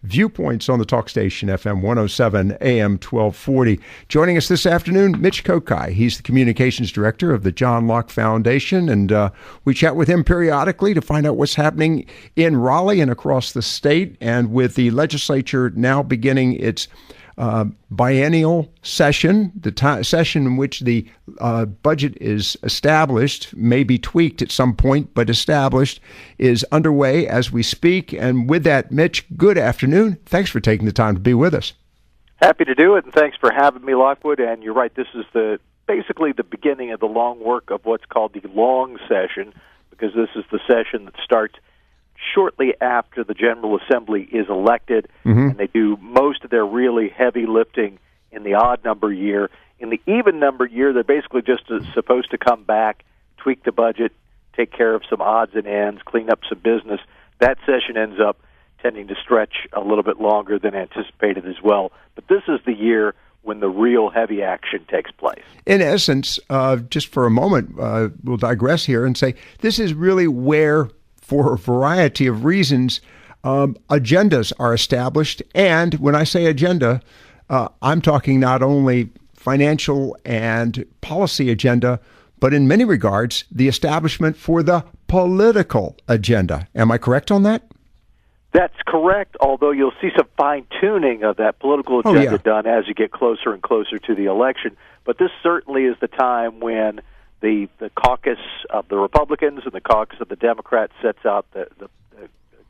Viewpoints on the talk station, FM 107, AM 1240. Joining us this afternoon, Mitch Kokai. He's the communications director of the John Locke Foundation, and we chat with him periodically to find out what's happening in Raleigh and across the state. And with the legislature now beginning its biennial session, the session in which the budget is established, may be tweaked at some point, but established, is underway as we speak. And with that, Mitch, good afternoon. Thanks for taking the time to be with us. Happy to do it, and thanks for having me, Lockwood. And you're right, this is basically the beginning of the long work of what's called the long session, because this is the session that starts shortly after the General Assembly is elected, and they do most of their really heavy lifting in the odd number year. In the even number year, they're basically just supposed to come back, tweak the budget, take care of some odds and ends, clean up some business. That session ends up tending to stretch a little bit longer than anticipated as well. But this is the year when the real heavy action takes place. In essence, just for a moment, we'll digress here and say this is really where, for a variety of reasons, agendas are established. And when I say agenda, I'm talking not only financial and policy agenda, but in many regards, the establishment for the political agenda. Am I correct on that? That's correct, although you'll see some fine-tuning of that political agenda done as you get closer and closer to the election. But this certainly is the time when the caucus of the Republicans and the caucus of the Democrats sets out the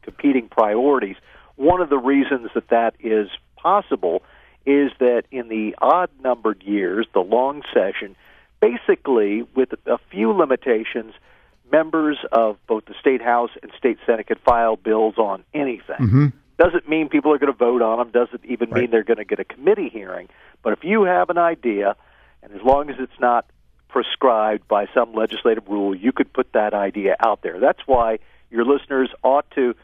competing priorities. One of the reasons that is possible is that in the odd-numbered years, the long session, basically, with a few limitations, members of both the State House and State Senate can file bills on anything. Doesn't mean people are going to vote on them, doesn't even mean they're going to get a committee hearing. But if you have an idea, and as long as it's not prescribed by some legislative rule, you could put that idea out there. That's why your listeners ought to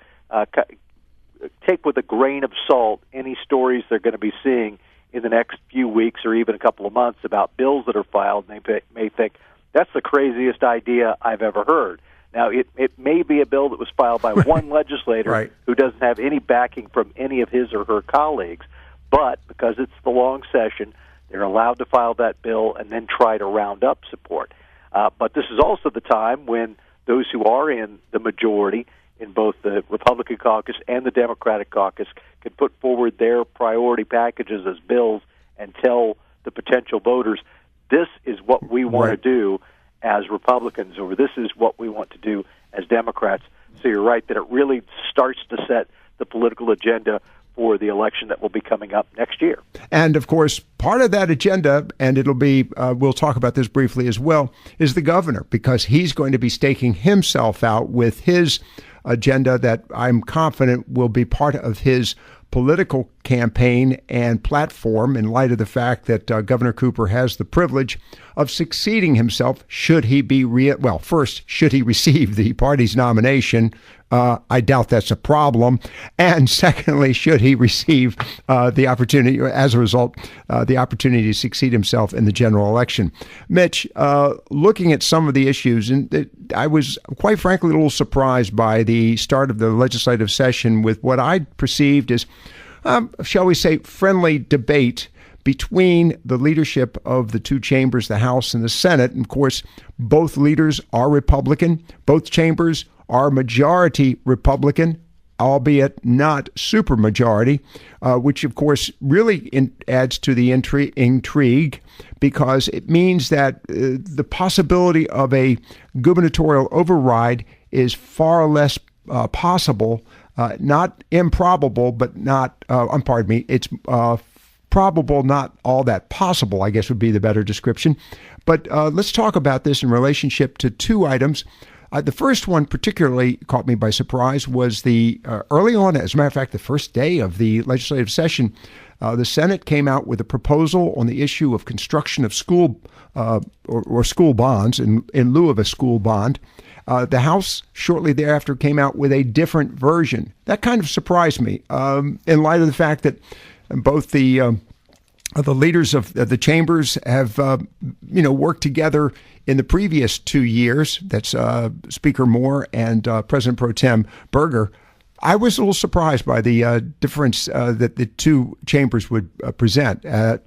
take with a grain of salt any stories they're going to be seeing in the next few weeks or even a couple of months about bills that are filed, and they may think, that's the craziest idea I've ever heard. Now, it may be a bill that was filed by one legislator who doesn't have any backing from any of his or her colleagues, but because it's the long session, they're allowed to file that bill and then try to round up support. But this is also the time when those who are in the majority in both the Republican caucus and the Democratic caucus can put forward their priority packages as bills and tell the potential voters, this is what we want to do as Republicans, or this is what we want to do as Democrats. So you're right that it really starts to set the political agenda for the election that will be coming up next year. And, of course, part of that agenda, and it'll be, we'll talk about this briefly as well, is the governor, because he's going to be staking himself out with his agenda that I'm confident will be part of his political campaign and platform, in light of the fact that Governor Cooper has the privilege of succeeding himself should he be first, should he receive the party's nomination. I doubt that's a problem. And secondly, should he receive the opportunity, or as a result, the opportunity to succeed himself in the general election. Mitch, looking at some of the issues, and I was quite frankly a little surprised by the start of the legislative session with what I perceived as, shall we say, friendly debate between the leadership of the two chambers, the House and the Senate. And of course, both leaders are Republican. Both chambers are majority Republican, albeit not supermajority, which of course really adds to the intrigue, because it means that the possibility of a gubernatorial override is far less possible, not improbable, but not, it's probable, not all that possible, I guess would be the better description. But let's talk about this in relationship to two items. The first one particularly caught me by surprise was the early on, as a matter of fact, the first day of the legislative session, the Senate came out with a proposal on the issue of construction of school or school bonds in lieu of a school bond. The House shortly thereafter came out with a different version. That kind of surprised me in light of the fact that both the leaders of the chambers have, worked together in the previous 2 years. That's Speaker Moore and President Pro Tem Berger. I was a little surprised by the difference that the two chambers would present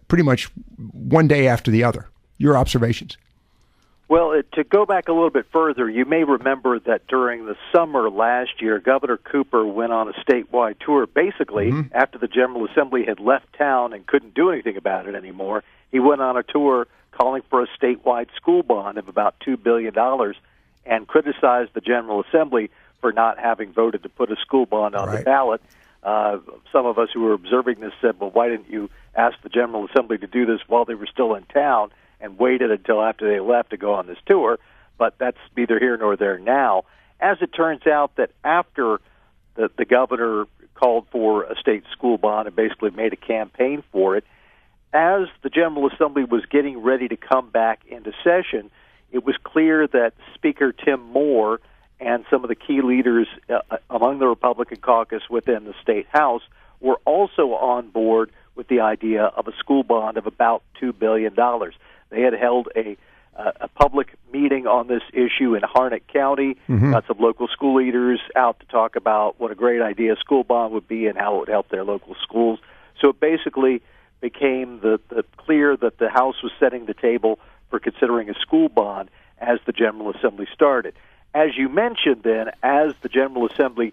pretty much one day after the other. Your observations? Well, to go back a little bit further, you may remember that during the summer last year, Governor Cooper went on a statewide tour. Basically, after the General Assembly had left town and couldn't do anything about it anymore, he went on a tour calling for a statewide school bond of about $2 billion and criticized the General Assembly for not having voted to put a school bond on the ballot. Some of us who were observing this said, well, why didn't you ask the General Assembly to do this while they were still in town and waited until after they left to go on this tour? But that's neither here nor there now. As it turns out that after the governor called for a state school bond and basically made a campaign for it, as the General Assembly was getting ready to come back into session, it was clear that Speaker Tim Moore and some of the key leaders among the Republican caucus within the state House were also on board with the idea of a school bond of about $2 billion. They had held a public meeting on this issue in Harnett County, got some local school leaders out to talk about what a great idea a school bond would be and how it would help their local schools. So it basically became the clear that the House was setting the table for considering a school bond as the General Assembly started. As you mentioned then, as the General Assembly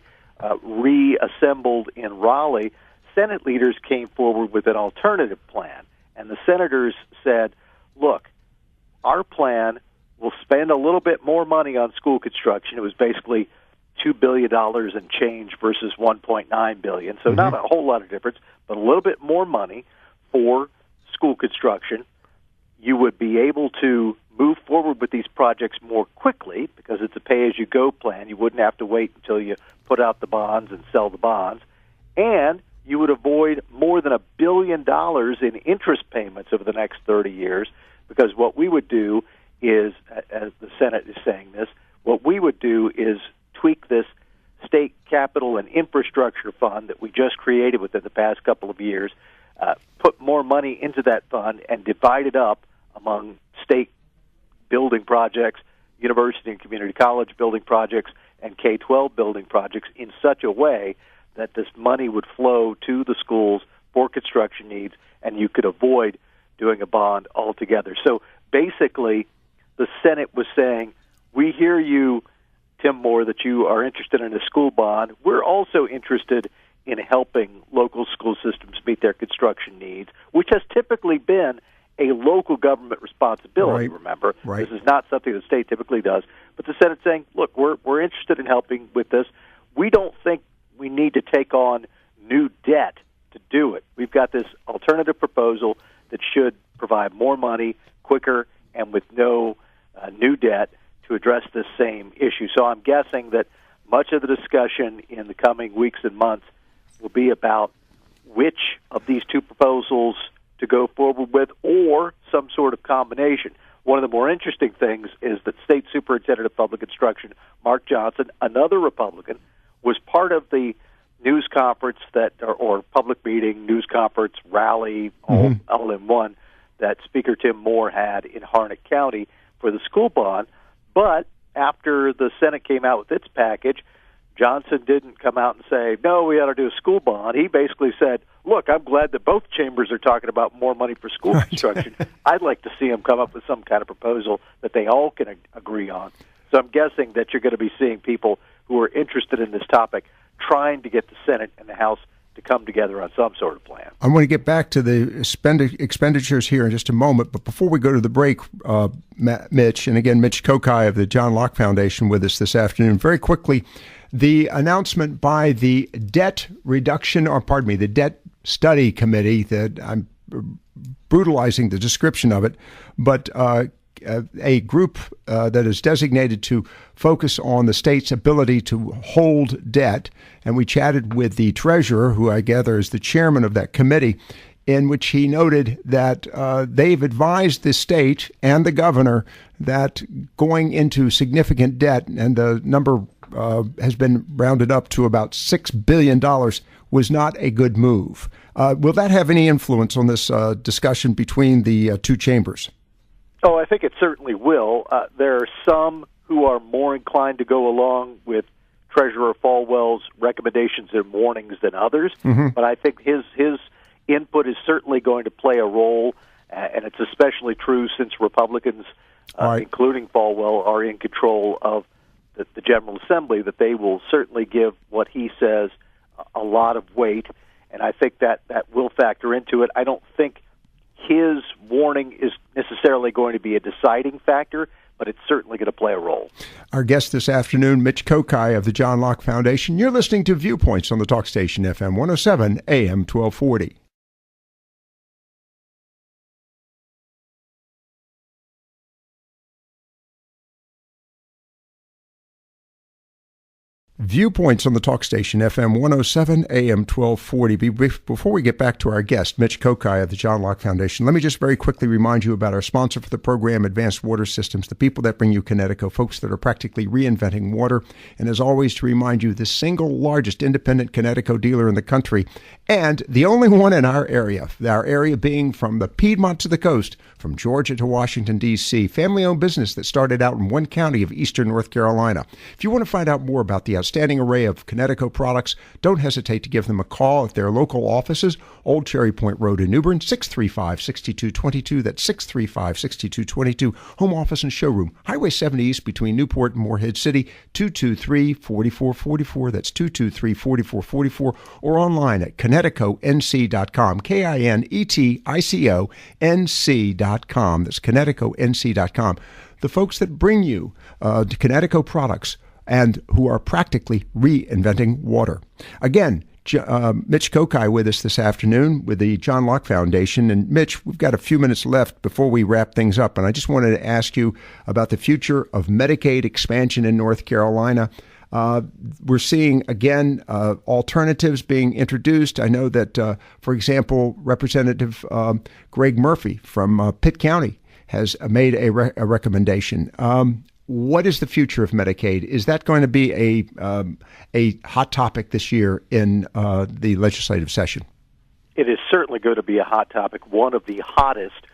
reassembled in Raleigh, Senate leaders came forward with an alternative plan. And the senators said, look, our plan will spend a little bit more money on school construction. It was basically $2 billion and change versus $1.9 billion. So not a whole lot of difference, but a little bit more money for school construction. You would be able to move forward with these projects more quickly because it's a pay-as-you-go plan. You wouldn't have to wait until you put out the bonds and sell the bonds. And you would avoid more than $1 billion in interest payments over the next 30 years because what we would do is, as the Senate is saying this, what we would do is tweak this state capital and infrastructure fund that we just created within the past couple of years, put more money into that fund and divide it up among state building projects, university and community college building projects, and K-12 building projects in such a way that this money would flow to the schools for construction needs, and you could avoid doing a bond altogether. So basically, the Senate was saying, we hear you, Tim Moore, that you are interested in a school bond. We're also interested in helping local school systems meet their construction needs, which has typically been a local government responsibility, remember. This is not something the state typically does. But the Senate's saying, look, we're interested in helping with this. We don't think we need to take on new debt to do it. We've got this alternative proposal that should provide more money quicker and with no new debt to address this same issue. So I'm guessing that much of the discussion in the coming weeks and months will be about which of these two proposals to go forward with or some sort of combination. One of the more interesting things is that State Superintendent of Public Instruction, Mark Johnson, another Republican, was part of the news conference or public meeting, news conference, rally, all in one, that Speaker Tim Moore had in Harnett County for the school bond. But after the Senate came out with its package, Johnson didn't come out and say, no, we ought to do a school bond. He basically said, look, I'm glad that both chambers are talking about more money for school construction. I'd like to see them come up with some kind of proposal that they all can agree on. So I'm guessing that you're going to be seeing people who are interested in this topic trying to get the Senate and the House to come together on some sort of plan. I want to get back to the expenditures here in just a moment, but before we go to the break, Mitch, and again, Mitch Kokai of the John Locke Foundation with us this afternoon. Very quickly, the announcement by the Debt Study Committee, that I'm brutalizing the description of it, but a group that is designated to focus on the state's ability to hold debt. And we chatted with the treasurer, who I gather is the chairman of that committee, in which he noted that they've advised the state and the governor that going into significant debt, and the number has been rounded up to about $6 billion, was not a good move. Will that have any influence on this discussion between the two chambers? Oh, I think it certainly will. There are some who are more inclined to go along with Treasurer Falwell's recommendations and warnings than others, but I think his input is certainly going to play a role, and it's especially true since Republicans, including Falwell, are in control of the General Assembly, that they will certainly give what he says a lot of weight, and I think that will factor into it. I don't think his warning is necessarily going to be a deciding factor, but it's certainly going to play a role. Our guest this afternoon, Mitch Kokai of the John Locke Foundation. You're listening to Viewpoints on the talk station FM 107 AM 1240. Viewpoints on the talk station, FM 107, AM 1240. Before we get back to our guest, Mitch Kokai of the John Locke Foundation, let me just very quickly remind you about our sponsor for the program, Advanced Water Systems, the people that bring you Connecticut, folks that are practically reinventing water. And as always, to remind you, the single largest independent Connecticut dealer in the country, and the only one in our area being from the Piedmont to the coast, from Georgia to Washington, D.C., family-owned business that started out in one county of eastern North Carolina. If you want to find out more about the outstanding array of Connecticut products, don't hesitate to give them a call at their local offices, Old Cherry Point Road in New Bern, 635-6222. That's 635-6222. Home office and showroom, Highway 70 East between Newport and Morehead City, 223-4444. That's 223-4444. Or online at KineticoNC.com, KineticoNC.com. That's KineticoNC.com. The folks that bring you to Connecticut products and who are practically reinventing water. Again, Mitch Kokai with us this afternoon with the John Locke Foundation. And Mitch, we've got a few minutes left before we wrap things up, and I just wanted to ask you about the future of Medicaid expansion in North Carolina. We're seeing, again, alternatives being introduced. I know that, for example, Representative Greg Murphy from Pitt County has made a recommendation. What is the future of Medicaid? Is that going to be a hot topic this year in the legislative session? It is certainly going to be a hot topic, one of the hottest.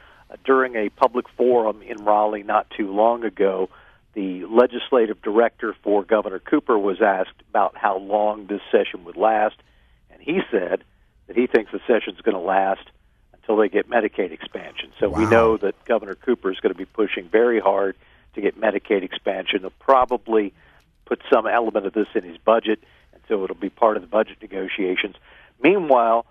During a public forum in Raleigh not too long ago, the legislative director for Governor Cooper was asked about how long this session would last, and he said that he thinks the session's going to last until they get Medicaid expansion. So we know that Governor Cooper is going to be pushing very hard to get Medicaid expansion. He'll probably put some element of this in his budget, and so it'll be part of the budget negotiations. Meanwhile,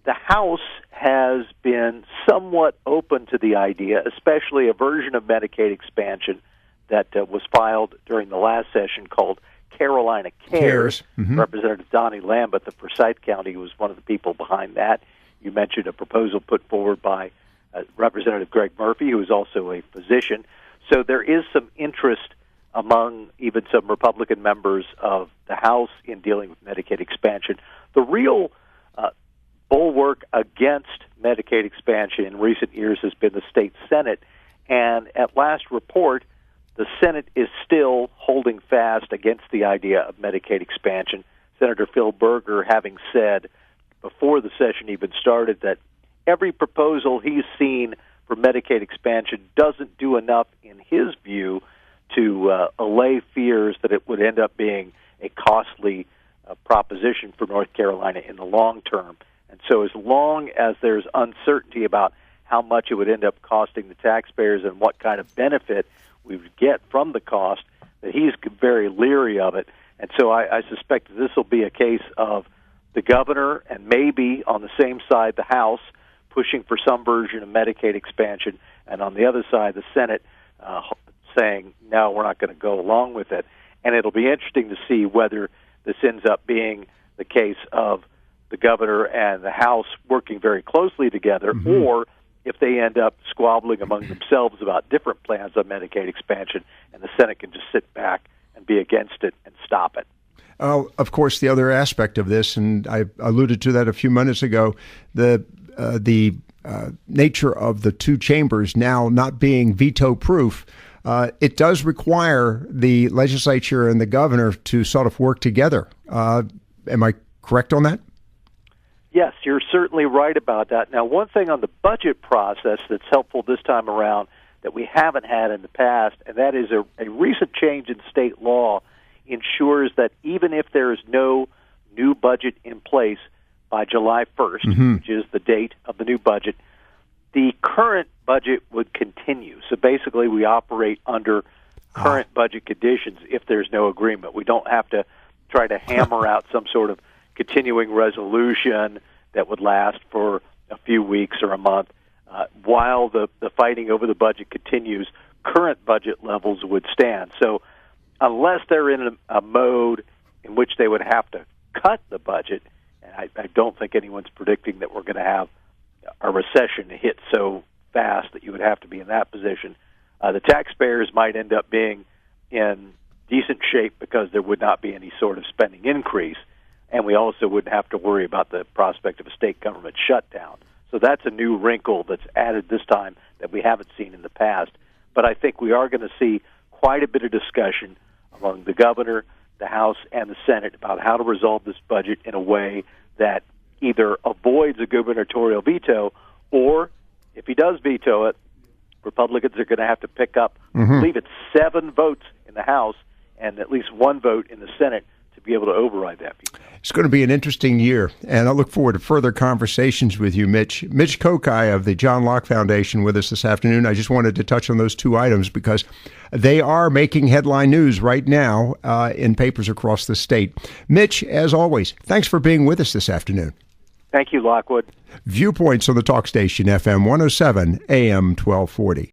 the House has been somewhat open to the idea, especially a version of Medicaid expansion that was filed during the last session called Carolina Cares. Representative Donnie Lambeth of Forsyth County was one of the people behind that. You mentioned a proposal put forward by Representative Greg Murphy, who is also a physician. So there is some interest among even some Republican members of the House in dealing with Medicaid expansion. The real bulwark against Medicaid expansion in recent years has been the state Senate, and at last report, the Senate is still holding fast against the idea of Medicaid expansion. Senator Phil Berger having said before the session even started that every proposal he's seen for Medicaid expansion doesn't do enough, in his view, to allay fears that it would end up being a costly proposition for North Carolina in the long term. And so as long as there's uncertainty about how much it would end up costing the taxpayers and what kind of benefit we would get from the cost, that he's very leery of it. And so I suspect that this will be a case of the governor and maybe on the same side the House pushing for some version of Medicaid expansion, and on the other side the Senate saying, no, we're not going to go along with it. And it'll be interesting to see whether this ends up being the case of the governor and the House working very closely together, or if they end up squabbling among themselves about different plans on Medicaid expansion, and the Senate can just sit back and be against it and stop it. Of course, the other aspect of this, and I alluded to that a few minutes ago, the nature of the two chambers now not being veto-proof, it does require the legislature and the governor to sort of work together. Am I correct on that? Yes, you're certainly right about that. Now, one thing on the budget process that's helpful this time around that we haven't had in the past, and that is a recent change in state law ensures that even if there is no new budget in place by July 1st, which is the date of the new budget, the current budget would continue. So basically, we operate under current budget conditions if there's no agreement. We don't have to try to hammer out some sort of continuing resolution that would last for a few weeks or a month. While the fighting over the budget continues, current budget levels would stand. So unless they're in a mode in which they would have to cut the budget, and I don't think anyone's predicting that we're going to have a recession hit so fast that you would have to be in that position, the taxpayers might end up being in decent shape because there would not be any sort of spending increase, and we also wouldn't have to worry about the prospect of a state government shutdown. So that's a new wrinkle that's added this time that we haven't seen in the past. But I think we are going to see quite a bit of discussion among the governor, the House, and the Senate about how to resolve this budget in a way that either avoids a gubernatorial veto, or if he does veto it, Republicans are going to have to pick up, I believe it's 7 votes in the House and at least 1 vote in the Senate to be able to override that veto. It's going to be an interesting year, and I look forward to further conversations with you, Mitch. Mitch Kokai of the John Locke Foundation with us this afternoon. I just wanted to touch on those 2 items because they are making headline news right now in papers across the state. Mitch, as always, thanks for being with us this afternoon. Thank you, Lockwood. Viewpoints on the talk station, FM 107, AM 1240.